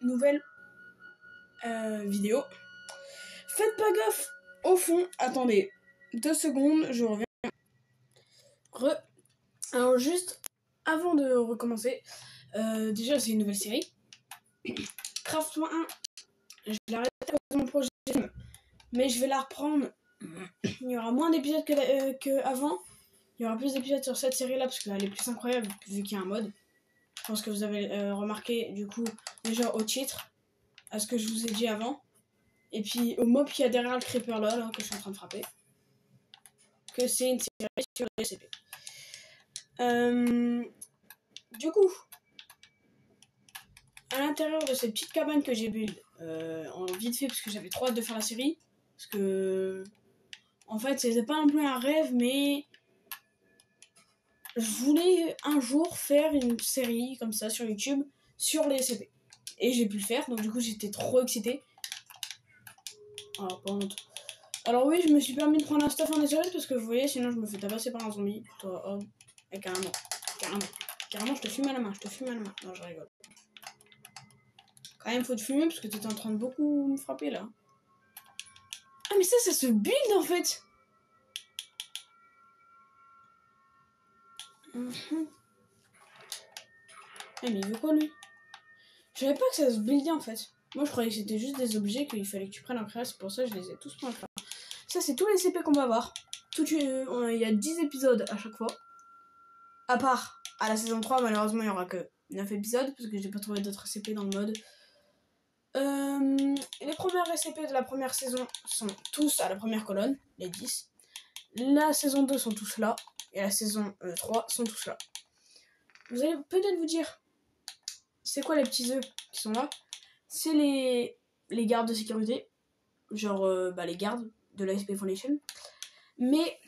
nouvelle vidéo. Faites pas gaffe au fond. Attendez 2 secondes, je reviens. Alors juste avant de recommencer, déjà c'est une nouvelle série. Craft 1, je l'ai arrêté à cause de mon projet, mais je vais la reprendre. Il y aura moins d'épisodes qu'avant. Il y aura plus d'épisodes sur cette série là parce qu'elle est plus incroyable vu qu'il y a un mode. Je pense que vous avez remarqué du coup déjà au titre, à ce que je vous ai dit avant. Et puis au mob qu'il y a derrière le creeper là que je suis en train de frapper. Que c'est une série sur les SCP. Du coup, à l'intérieur de cette petite cabane que j'ai build en vite fait parce que j'avais trop hâte de faire la série. Parce que en fait c'était pas non plus un rêve, mais je voulais un jour faire une série comme ça sur YouTube sur les SCP. Et j'ai pu le faire, donc du coup j'étais trop excitée. Alors pas honte. Alors oui, je me suis permis de prendre un stuff en SOS parce que vous voyez, sinon je me fais tabasser par un zombie. Toi, oh, et carrément, je te fume à la main, Non, je rigole. Quand même, faut te fumer parce que t'étais en train de beaucoup me frapper là. Ah mais ça se build en fait. Ah mais il veut quoi lui? Je savais pas que ça se buildait en fait. Moi je croyais que c'était juste des objets qu'il fallait que tu prennes en créa, c'est pour ça que je les ai tous pris en créa. Ça c'est tous les CP qu'on va avoir. Il y a 10 épisodes à chaque fois. À part à la saison 3, malheureusement il y aura que 9 épisodes parce que j'ai pas trouvé d'autres SCP dans le mode. Les premières SCP de la première saison sont tous à la première colonne, les 10. La saison 2 sont tous là. Et la saison 3 sont tous là. Vous allez peut-être vous dire, c'est quoi les petits œufs qui sont là? C'est les gardes de sécurité. Genre les gardes de la SP Foundation. Mais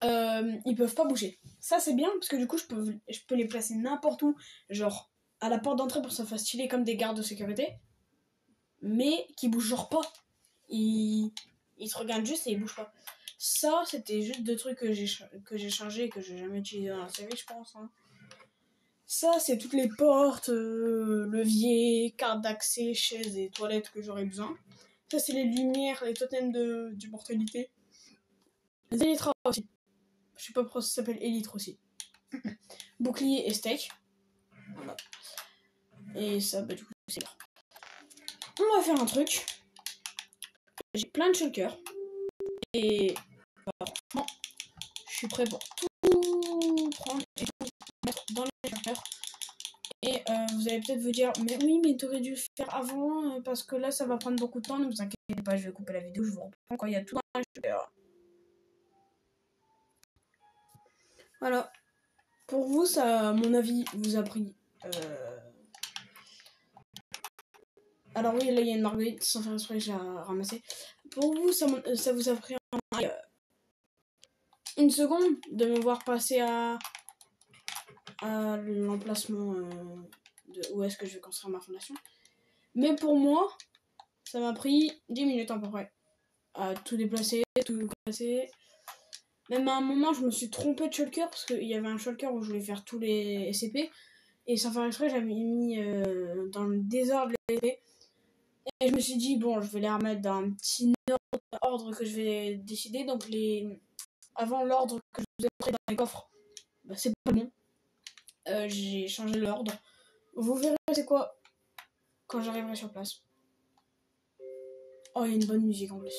ils peuvent pas bouger. Ça c'est bien parce que du coup je peux les placer n'importe où. Genre à la porte d'entrée pour que ça fasse stylé comme des gardes de sécurité. Mais qui bougent genre pas. Ils se regardent juste et ils bougent pas. Ça c'était juste 2 trucs que j'ai changé et que j'ai jamais utilisé dans la série je pense. Hein. Ça c'est toutes les portes, leviers, cartes d'accès, chaises et toilettes que j'aurais besoin. Ça c'est les lumières, les totems d'immortalité. Les élytres aussi. Je sais pas pourquoi ça s'appelle élytre aussi. Bouclier et steak. Voilà. Et ça du coup c'est bien. On va faire un truc. J'ai plein de shulkers. Et franchement, je suis prêt pour tout prendre et tout mettre dans les shulkers. Et vous allez peut-être vous dire, mais oui, mais t'aurais dû le faire avant, parce que là, ça va prendre beaucoup de temps. Ne vous inquiétez pas, je vais couper la vidéo, je vous reprends quand il y a tout dans les shulkers. Voilà. Pour vous, ça, à mon avis, vous a pris... Alors oui, là, il y a une marguerite, sans faire exprès, j'ai ramassé. Pour vous, ça vous a pris une seconde de me voir passer à l'emplacement de où est-ce que je vais construire ma fondation. Mais pour moi, ça m'a pris 10 minutes à peu près. À tout déplacer, tout placer. Même à un moment, je me suis trompée de shulker parce qu'il y avait un shulker où je voulais faire tous les SCP. Et sans faire exprès, j'avais mis dans le désordre les SCP. Et je me suis dit, bon, je vais les remettre dans un petit ordre que je vais décider. Donc, avant l'ordre que je vous ai montré dans les coffres, bah, c'est pas bon. J'ai changé l'ordre. Vous verrez c'est quoi quand j'arriverai sur place. Oh, il y a une bonne musique en plus.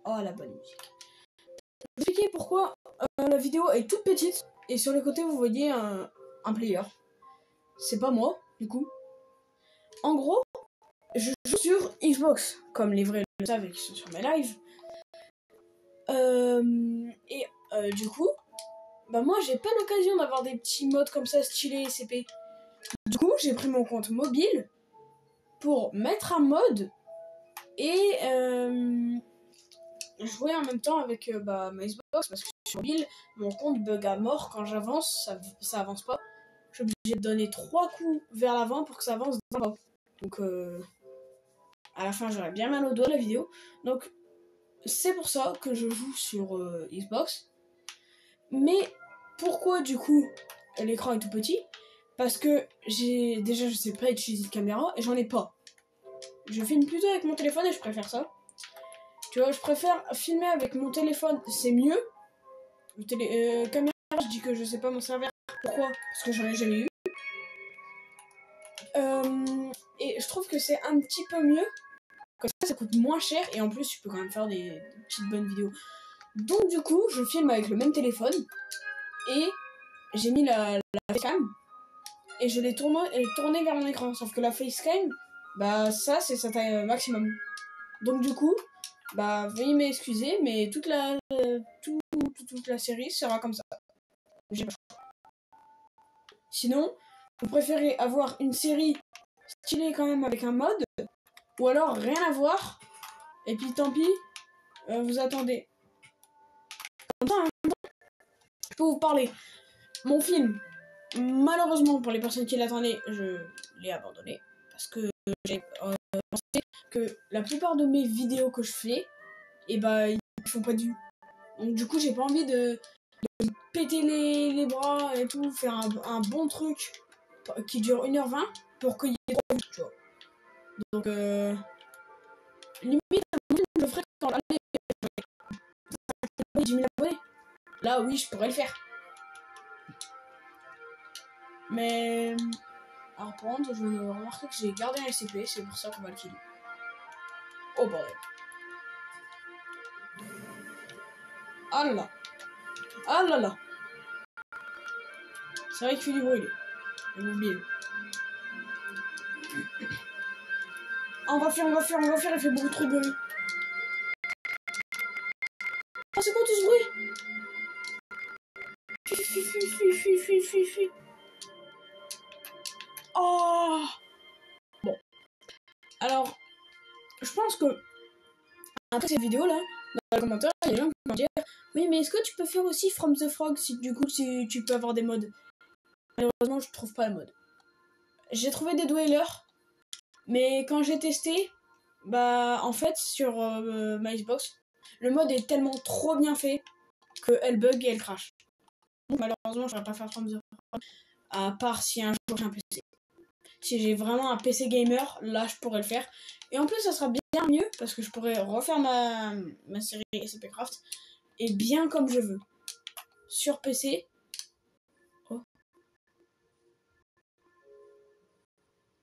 Oh, la bonne musique. Je vais vous expliquer pourquoi la vidéo est toute petite et sur le côté vous voyez un player. C'est pas moi, du coup. En gros, je joue sur Xbox, comme les vrais le savent et qui sont sur mes lives. Du coup, bah moi j'ai pas l'occasion d'avoir des petits modes comme ça stylés SCP. Du coup, j'ai pris mon compte mobile pour mettre un mode et jouer en même temps avec ma Xbox parce que sur mobile, mon compte bug à mort quand j'avance, ça avance pas. Je suis obligé de donner 3 coups vers l'avant pour que ça avance dans le bas. Donc à la fin j'aurais bien mal au doigt la vidéo. Donc c'est pour ça que je joue sur Xbox. Mais pourquoi du coup l'écran est tout petit? Parce que je sais pas utiliser de caméra et j'en ai pas. Je filme plutôt avec mon téléphone et je préfère ça. Tu vois, je préfère filmer avec mon téléphone, c'est mieux. Caméra, je dis que je sais pas m'en servir. Pourquoi? Parce que j'en ai jamais eu. Et je trouve que c'est un petit peu mieux. Comme ça coûte moins cher et en plus, tu peux quand même faire des petites bonnes vidéos. Donc du coup, je filme avec le même téléphone et j'ai mis la facecam et je l'ai tourné vers mon écran. Sauf que la facecam, bah ça, c'est sa taille maximum. Donc du coup, bah veuillez m'excuser, mais toute la série sera comme ça. J'ai pas le choix. Sinon, vous préférez avoir une série stylée quand même avec un mode, ou alors rien à voir, et puis tant pis, vous attendez. Comme ça, hein, je peux vous parler. Mon film, malheureusement pour les personnes qui l'attendaient, je l'ai abandonné, parce que j'ai pensé que la plupart de mes vidéos que je fais, et bah ils font pas de vues. Donc du coup j'ai pas envie de péter les bras et tout, faire un bon truc qui dure 1h20 pour qu'il y ait 3 vues, tu vois. Donc limite je le ferais quand allez 10 000 abonnés. Là oui je pourrais le faire. Mais alors par contre je viens de remarquer que j'ai gardé un SCP, c'est pour ça qu'on va le killer. Oh bordel. Ah là là. Ah là là. C'est vrai qu'il fait du bruit lui. J'ai oublié. On va faire, il fait beaucoup trop de bruit. Oh c'est quoi tout ce bruit? Fui. Oh. Bon. Alors, je pense que après cette vidéo là, dans les commentaires, il y a des gens qui vont dire oui mais est-ce que tu peux faire aussi From the Frog si du coup tu peux avoir des mods? Malheureusement je trouve pas le mode. J'ai trouvé des dwellers, mais quand j'ai testé, bah en fait sur ma Xbox, le mode est tellement trop bien fait que elle bug et elle crache. Donc malheureusement je pourrais pas faire From the Frog, à part si un jour j'ai un PC. Si j'ai vraiment un PC gamer, là je pourrais le faire. Et en plus ça sera bien mieux parce que je pourrais refaire ma série SCPcraft et bien comme je veux. Sur PC. Oh.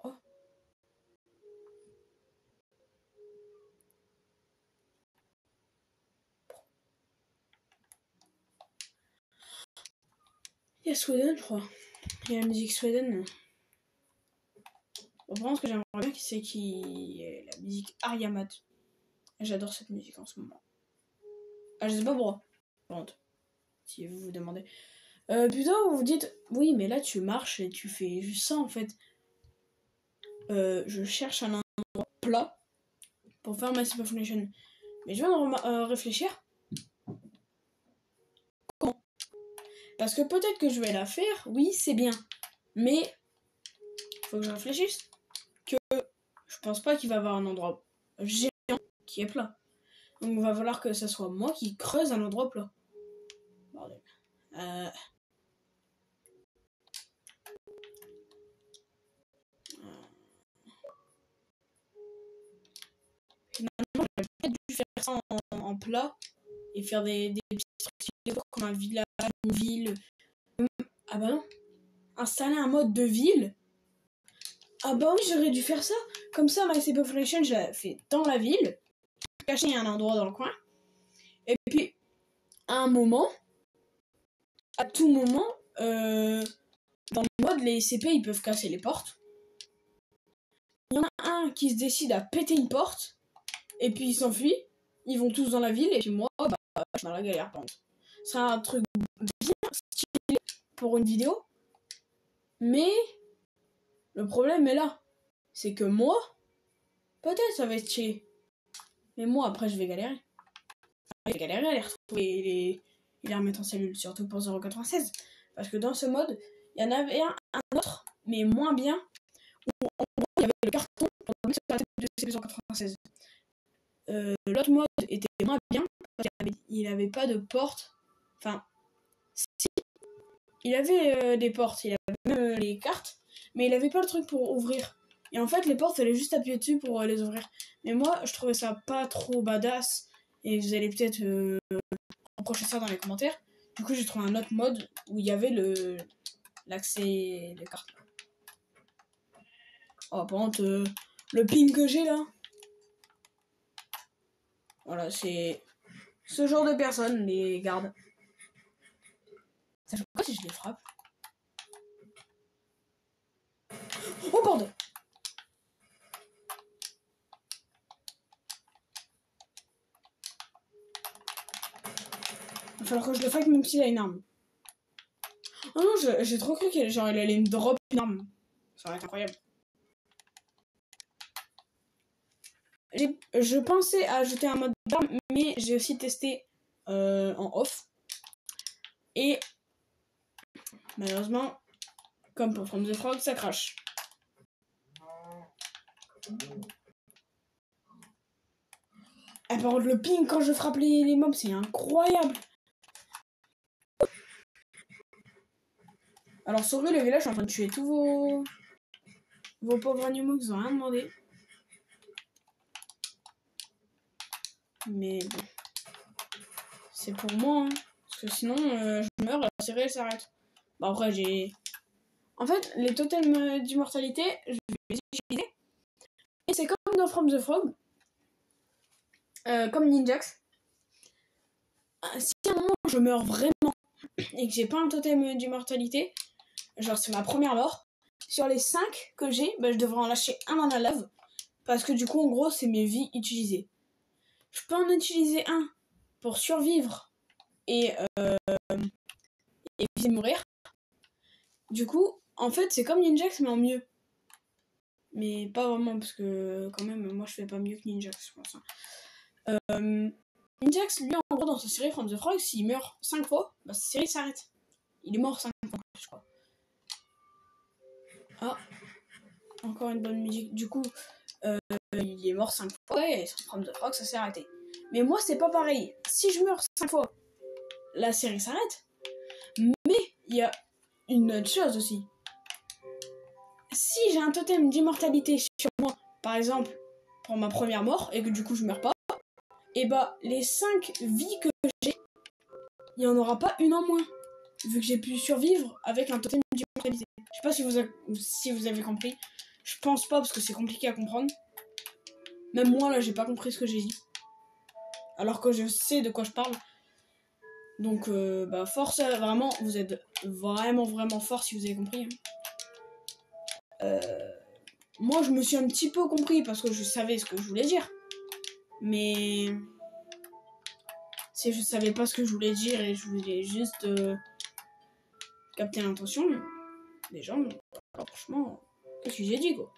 Oh. Il y a Sweden, je crois. Il y a la musique Sweden. Bon, vraiment, ce que j'aimerais bien, c'est la musique Ariamat. J'adore cette musique en ce moment. Ah, je sais pas pourquoi. Par contre, si vous vous demandez. Putain, vous vous dites, oui, mais là tu marches et tu fais juste ça en fait. Je cherche un endroit plat pour faire ma Super Foundation. Mais je viens de réfléchir. Comment? Parce que peut-être que je vais la faire, oui, c'est bien. Mais, faut que je réfléchisse. Que je pense pas qu'il va y avoir un endroit géant qui est plat. Donc il va falloir que ce soit moi qui creuse un endroit plat. Bordel. Finalement, j'aurais peut-être dû faire ça en plat et faire des petits trucs comme un village, une ville. Ah bah non. Installer un mode de ville. Ah bah oui, j'aurais dû faire ça. Comme ça, ma SCP Population, je l'ai fait dans la ville. Caché un endroit dans le coin. Et puis, à un moment, à tout moment, dans le mode, les SCP, ils peuvent casser les portes. Il y en a un qui se décide à péter une porte. Et puis, il s'enfuit. Ils vont tous dans la ville. Et puis moi, bah, je suis dans la galère, par contre. C'est un truc bien stylé pour une vidéo. Mais, le problème est là. C'est que moi, peut-être ça va être stylé. Mais moi, après, je vais galérer. Je vais galérer à les retrouver et les remettre en cellule, surtout pour 0.96. Parce que dans ce mode, il y en avait un autre, mais moins bien, où en gros, il y avait le carton pour mettre sur la tête de CP196. L'autre mode était moins bien parce qu'il avait pas de porte. Enfin, si, il avait des portes, il avait même les cartes, mais il avait pas le truc pour ouvrir. Et en fait, les portes, fallait juste appuyer dessus pour les ouvrir. Mais moi, je trouvais ça pas trop badass. Et vous allez peut-être reprocher ça dans les commentaires. Du coup, j'ai trouvé un autre mode où il y avait l'accès des cartes. Oh, par contre, le ping que j'ai là. Voilà, c'est ce genre de personnes, les gardes. Ça fait quoi si je les frappe? Oh, pardon! Il va falloir que je le fasse même s'il a une arme. Oh non, j'ai trop cru qu'il allait me drop une arme. Ça va être incroyable. Je pensais à ajouter un mode d'arme, mais j'ai aussi testé en off. Et malheureusement, comme pour From the Frog, ça crache. Ah, par contre, le ping quand je frappe les mobs, c'est incroyable. Alors, sur le village, je suis en train de tuer tous vos pauvres animaux qui n'ont rien demandé. Mais bon. C'est pour moi, hein. Parce que sinon, je meurs, la série elle s'arrête. Bah, après, j'ai. En fait, les totems d'immortalité, je vais les utiliser. Et c'est comme dans From the Frog. Comme Ninjax. Si à un moment je meurs vraiment et que j'ai pas un totem d'immortalité, genre c'est ma première mort, sur les 5 que j'ai, bah, je devrais en lâcher un dans la lave. Parce que du coup, en gros, c'est mes vies utilisées. Je peux en utiliser un pour survivre et éviter de mourir. Du coup, en fait, c'est comme Ninjax, mais en mieux. Mais pas vraiment, parce que quand même, moi je fais pas mieux que Ninjax, je pense. Ninjax, lui, en gros, dans sa série From the Frog, s'il meurt 5 fois, bah, sa série s'arrête. Il est mort 5 fois, je crois. Ah, encore une bonne musique. Du coup, il est mort 5 fois et sur From the Frog, ça s'est arrêté. Mais moi, c'est pas pareil. Si je meurs 5 fois, la série s'arrête. Mais il y a une autre chose aussi. Si j'ai un totem d'immortalité sur moi, par exemple, pour ma première mort, et que du coup je meurs pas, et bah les 5 vies que j'ai, il n'y en aura pas une en moins. Vu que j'ai pu survivre avec un totem d'immortalité. Je sais pas si vous avez compris. Je pense pas parce que c'est compliqué à comprendre. Même moi là j'ai pas compris ce que j'ai dit. Alors que je sais de quoi je parle. Donc bah force vraiment, vous êtes vraiment fort si vous avez compris. Moi je me suis un petit peu compris parce que je savais ce que je voulais dire. Mais si je savais pas ce que je voulais dire et je voulais juste capter l'intention des gens, alors franchement, qu'est-ce que j'ai dit quoi?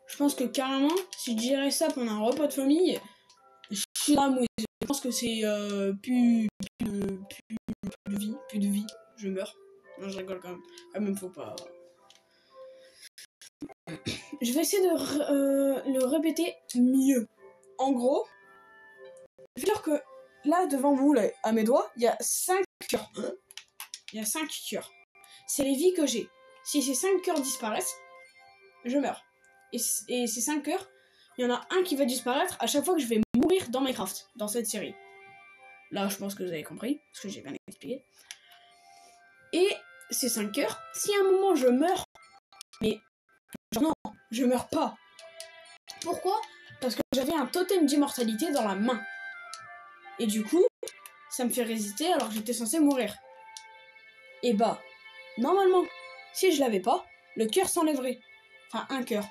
Je pense que carrément, si je dirais ça pendant un repas de famille, je suis dans la mouise. Je pense que c'est plus de vie, je meurs. Non, je rigole quand même. Quand même, faut pas. Je vais essayer de le répéter mieux. En gros, je veux dire que là, devant vous, là, à mes doigts, il y a 5 cœurs. Il y a 5 cœurs. C'est les vies que j'ai. Si ces 5 cœurs disparaissent, je meurs. Et ces 5 cœurs, il y en a un qui va disparaître à chaque fois que je vais mourir dans Minecraft, dans cette série. Là, je pense que vous avez compris, parce que j'ai bien expliqué. Et ces 5 cœurs, si à un moment je meurs, mais genre non, je meurs pas. Pourquoi? Parce que j'avais un totem d'immortalité dans la main. Et du coup, ça me fait résister alors que j'étais censé mourir. Et bah, normalement, si je l'avais pas, le cœur s'enlèverait. Enfin, un cœur.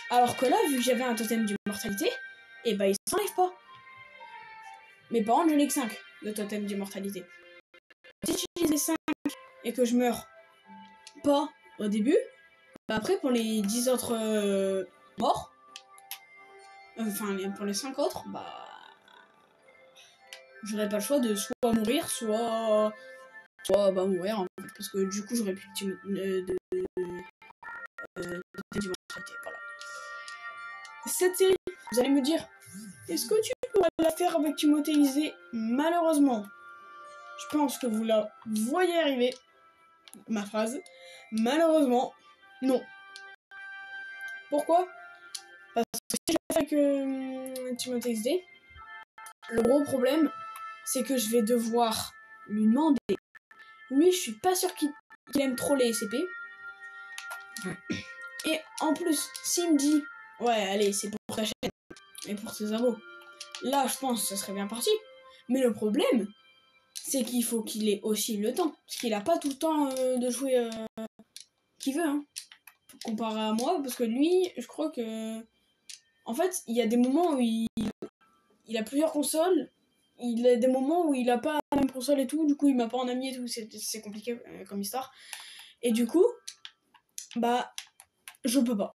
Alors que là, vu que j'avais un totem d'immortalité, et bah il s'enlève pas. Mais par contre, je n'ai que 5 de totem d'immortalité. Si j'utilise les 5 et que je meurs pas au début, bah après pour les 10 autres morts, enfin pour les 5 autres, bah j'aurais pas le choix de soit mourir, soit bah mourir en fait, parce que du coup j'aurais plus de voilà. Cette série, vous allez me dire, est-ce que tu pourrais la faire avec Timothée Chalamet? Malheureusement, je pense que vous la voyez arriver, ma phrase. Malheureusement, non. Pourquoi? Parce que si je la fais avec Timothée Chalamet, le gros problème, c'est que je vais devoir lui demander. Lui, je suis pas sûr qu'il aime trop les SCP. Et en plus, s'il me dit, ouais, allez, c'est pour ta chaîne et pour tes abos, là, je pense que ça serait bien parti. Mais le problème, c'est qu'il faut qu'il ait aussi le temps. Parce qu'il a pas tout le temps de jouer qu'il veut, hein. Comparé à moi, parce que lui, je crois que... En fait, il y a des moments où il a plusieurs consoles. Il a des moments où il a pas la même console et tout. Du coup, il m'a pas en ami et tout. C'est compliqué comme histoire. Et du coup, bah, je peux pas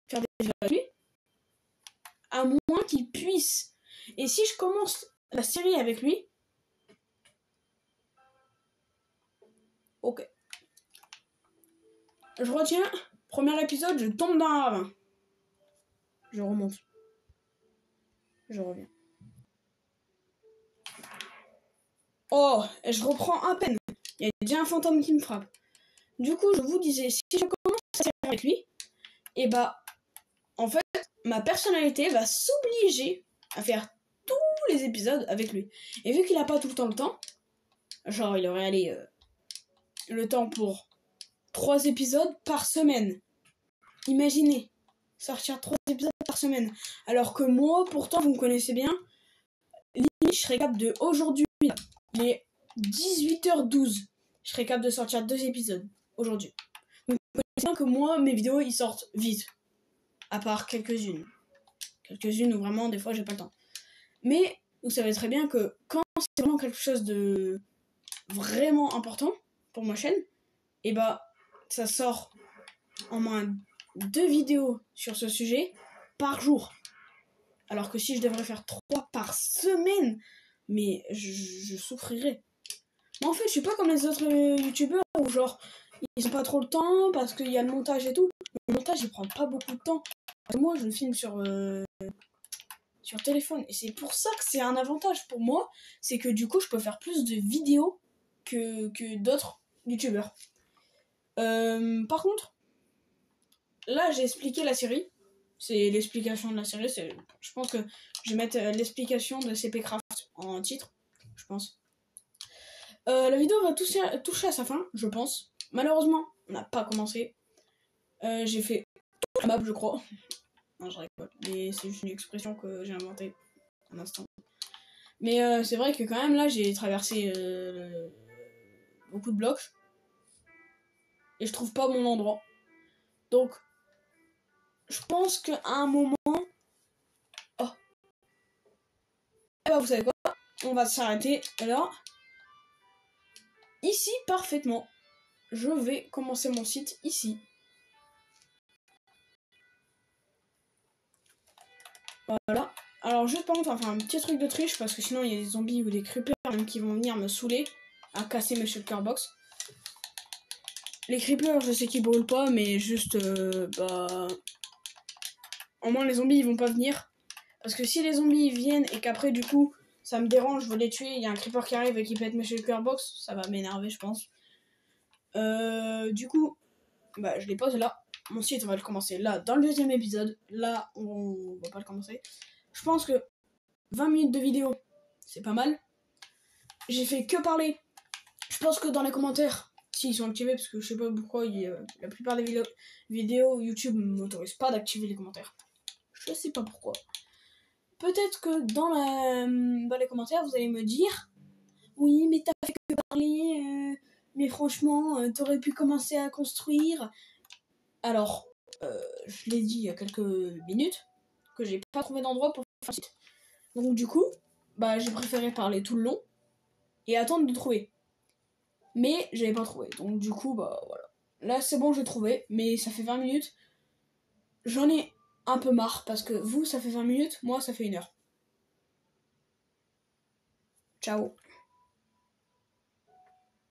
faire des vidéos avec lui. À moins qu'il puisse. Et si je commence la série avec lui... Ok. Je retiens, premier épisode, je tombe dans un ravin. Je remonte. Je reviens. Oh, et je reprends à peine. Il y a déjà un fantôme qui me frappe. Du coup, je vous disais, si je commence à série avec lui, et bah, en fait, ma personnalité va s'obliger à faire tous les épisodes avec lui. Et vu qu'il a pas tout le temps, genre il aurait allé le temps pour 3 épisodes par semaine. Imaginez, sortir 3 épisodes par semaine. Alors que moi, pourtant, vous me connaissez bien, je serais capable de aujourd'hui, il est 18h12, je serais capable de sortir 2 épisodes aujourd'hui. Donc, vous connaissez bien que moi, mes vidéos, ils sortent vite. À part quelques-unes. Quelques-unes où vraiment, des fois, j'ai pas le temps. Mais, vous savez très bien que quand c'est vraiment quelque chose de vraiment important pour ma chaîne, et bah, ça sort en moins 2 vidéos sur ce sujet par jour. Alors que si je devrais faire 3 par semaine, mais je souffrirais. Mais en fait, je suis pas comme les autres youtubeurs où genre, ils ont pas trop le temps parce qu'il y a le montage et tout. Le montage, il prend pas beaucoup de temps. Moi, je le filme sur téléphone. Et c'est pour ça que c'est un avantage pour moi. C'est que du coup, je peux faire plus de vidéos que d'autres youtubeurs. Par contre, là, j'ai expliqué la série. C'est l'explication de la série. Je pense que je vais mettre l'explication de CP Craft en titre. Je pense. La vidéo va toucher à sa fin, je pense. Malheureusement, on n'a pas commencé. J'ai fait toute la map, je crois. Non, je rigole. Mais c'est juste une expression que j'ai inventée un instant. Mais c'est vrai que quand même, là, j'ai traversé beaucoup de blocs. Et je trouve pas mon endroit. Donc, je pense qu'à un moment... Oh. Eh ben, vous savez quoi? On va s'arrêter là. Ici, parfaitement. Je vais commencer mon site ici. Voilà. Alors juste par contre, on va faire un petit truc de triche parce que sinon il y a des zombies ou des creepers même qui vont venir me saouler à casser mes shulker box. Les creepers, je sais qu'ils brûlent pas, mais juste bah au moins les zombies ils vont pas venir. Parce que si les zombies viennent et qu'après du coup ça me dérange, je veux les tuer, il y a un creeper qui arrive et qui pète mes shulker box, ça va m'énerver je pense. Du coup, bah je les pose là. Mon site on va le commencer là dans le 2e épisode. Là on va pas le commencer. Je pense que 20 minutes de vidéo, c'est pas mal. J'ai fait que parler. Je pense que dans les commentaires, s'ils sont activés, parce que je sais pas pourquoi la plupart des vidéos YouTube ne m'autorisent pas d'activer les commentaires. Je sais pas pourquoi. Peut-être que dans les commentaires, vous allez me dire oui, mais t'as fait que parler, mais franchement, t'aurais pu commencer à construire. Alors, je l'ai dit il y a quelques minutes que j'ai pas trouvé d'endroit pour faire un site. Donc du coup, bah j'ai préféré parler tout le long et attendre de trouver. Mais j'avais pas trouvé. Donc du coup, bah voilà. Là c'est bon, j'ai trouvé, mais ça fait 20 minutes. J'en ai un peu marre parce que vous ça fait 20 minutes, moi ça fait 1 heure. Ciao.